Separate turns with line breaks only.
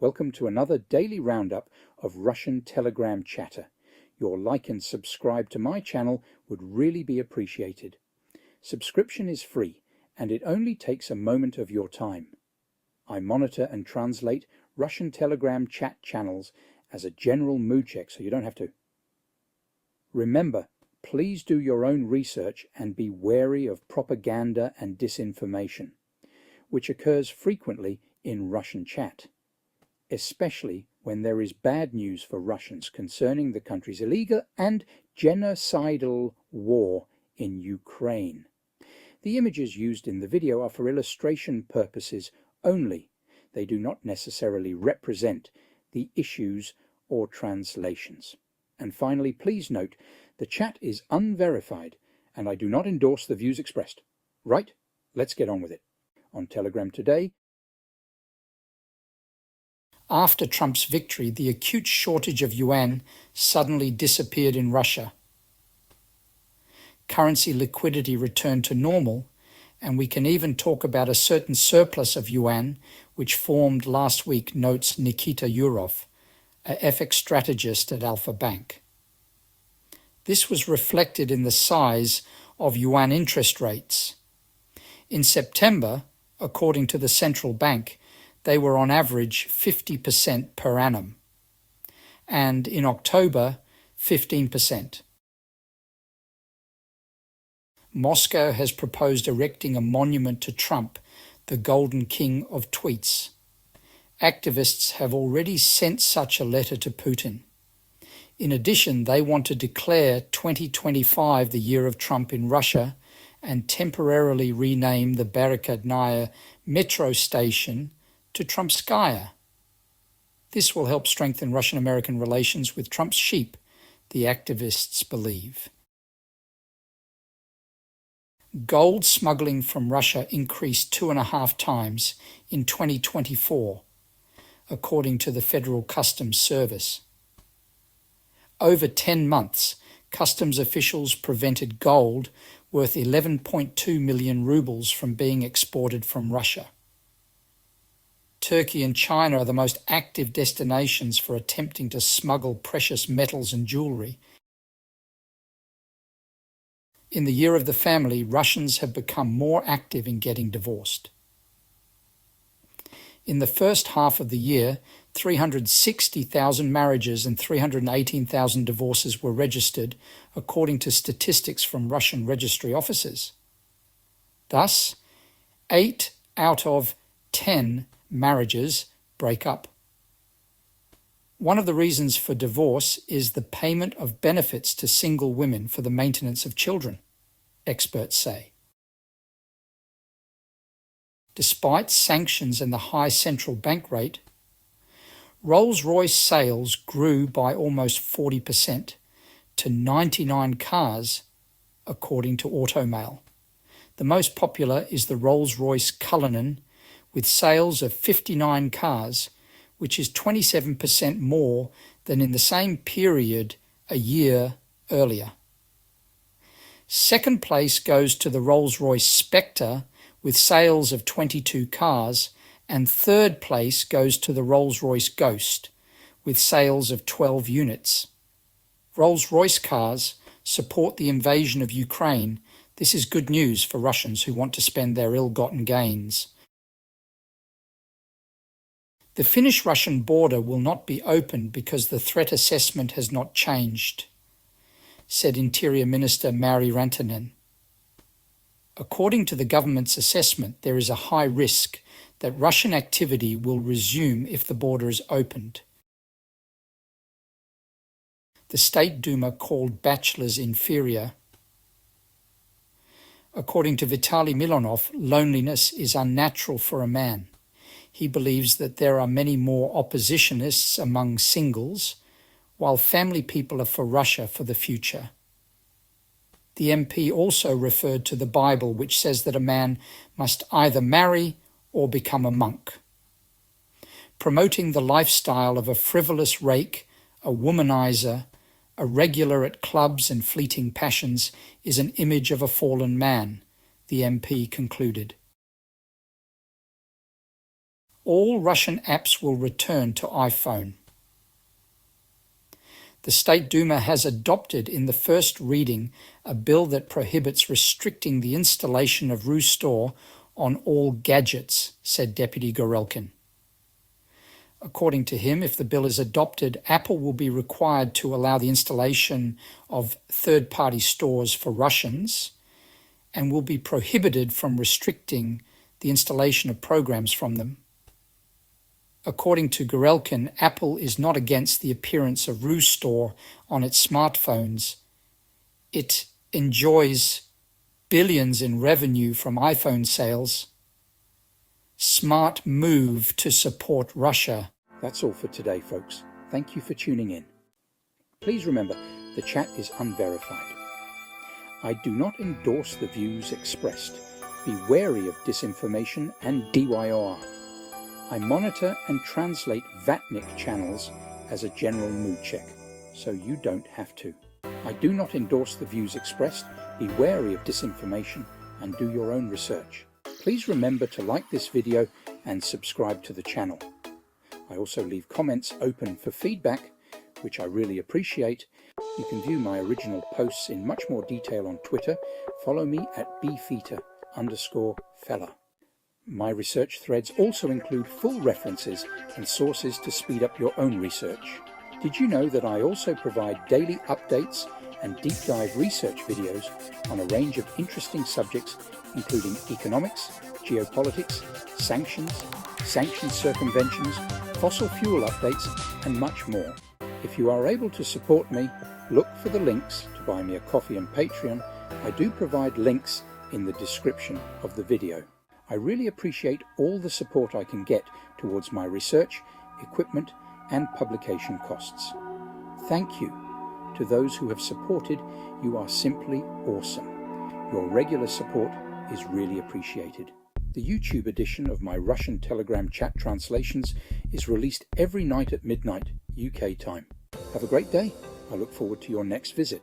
Welcome to another daily roundup of Russian Telegram chatter. Your like and subscribe to my channel would really be appreciated. Subscription is free and it only takes a moment of your time. I monitor and translate Russian Telegram chat channels as a general mood check, so you don't have to. Remember, please do your own research and be wary of propaganda and disinformation, which occurs frequently in Russian chat, especially when there is bad news for Russians concerning the country's illegal and genocidal war in Ukraine. The images used in the video are for illustration purposes only. They do not necessarily represent the issues or translations. And finally, please note, the chat is unverified and I do not endorse the views expressed. Right? Let's get on with it. On Telegram today, after Trump's victory, the acute shortage of yuan suddenly disappeared in Russia. Currency liquidity returned to normal, and we can even talk about a certain surplus of yuan which formed last week, notes Nikita Yurov, a FX strategist at Alpha Bank. This was reflected in the size of yuan interest rates. In September, according to the central bank, they were on average 50% per annum, and in October, 15%. Moscow has proposed erecting a monument to Trump, the Golden King of Tweets. Activists have already sent such a letter to Putin. In addition, they want to declare 2025 the year of Trump in Russia and temporarily rename the Barrikadnaya metro station to Trumpskaya. This will help strengthen Russian-American relations with Trump's sheep, the activists believe. Gold smuggling from Russia increased 2.5 times in 2024, according to the Federal Customs Service. Over 10 months, customs officials prevented gold worth 11.2 million rubles from being exported from Russia. Turkey and China are the most active destinations for attempting to smuggle precious metals and jewelry. In the year of the family, Russians have become more active in getting divorced. In the first half of the year, 360,000 marriages and 318,000 divorces were registered, according to statistics from Russian registry offices. Thus, 8 out of 10 marriages break up. One of the reasons for divorce is the payment of benefits to single women for the maintenance of children, experts say. Despite sanctions and the high central bank rate, Rolls-Royce sales grew by almost 40% to 99 cars, according to Automail. The most popular is the Rolls-Royce Cullinan, with sales of 59 cars, which is 27% more than in the same period a year earlier. Second place goes to the Rolls-Royce Spectre, with sales of 22 cars, and third place goes to the Rolls-Royce Ghost, with sales of 12 units. Rolls-Royce cars support the invasion of Ukraine. This is good news for Russians who want to spend their ill-gotten gains. The Finnish-Russian border will not be opened because the threat assessment has not changed, said Interior Minister Mari Rantanen. According to the government's assessment, there is a high risk that Russian activity will resume if the border is opened. The State Duma called bachelors inferior. According to Vitaly Milonov, loneliness is unnatural for a man. He believes that there are many more oppositionists among singles, while family people are for Russia for the future. The MP also referred to the Bible, which says that a man must either marry or become a monk. Promoting the lifestyle of a frivolous rake, a womanizer, a regular at clubs and fleeting passions is an image of a fallen man, the MP concluded. all Russian apps will return to iPhone. The State Duma has adopted in the first reading a bill that prohibits restricting the installation of RuStore on all gadgets, said Deputy Gorelkin. According to him, if the bill is adopted, Apple will be required to allow the installation of third-party stores for Russians and will be prohibited from restricting the installation of programs from them. According to Gorelkin, Apple is not against the appearance of RuStore on its smartphones. It enjoys billions in revenue from iPhone sales. Smart move to support Russia. That's all for today, folks. Thank you for tuning in. Please remember, the chat is unverified. I do not endorse the views expressed. Be wary of disinformation and DYOR. I monitor and translate Vatnik channels as a general mood check, so you don't have to. I do not endorse the views expressed. Be wary of disinformation and do your own research. Please remember to like this video and subscribe to the channel. I also leave comments open for feedback, which I really appreciate. You can view my original posts in much more detail on Twitter. Follow me at bfeeta_fella. My research threads also include full references and sources to speed up your own research. Did you know that I also provide daily updates and deep dive research videos on a range of interesting subjects, including economics, geopolitics, sanctions circumventions, fossil fuel updates, and much more. If you are able to support me, look for the links to buy me a coffee and Patreon. I do provide links in the description of the video. I really appreciate all the support I can get towards my research, equipment, and publication costs. Thank you to those who have supported. You are simply awesome. Your regular support is really appreciated. The YouTube edition of my Russian Telegram chat translations is released every night at midnight UK time. Have a great day. I look forward to your next visit.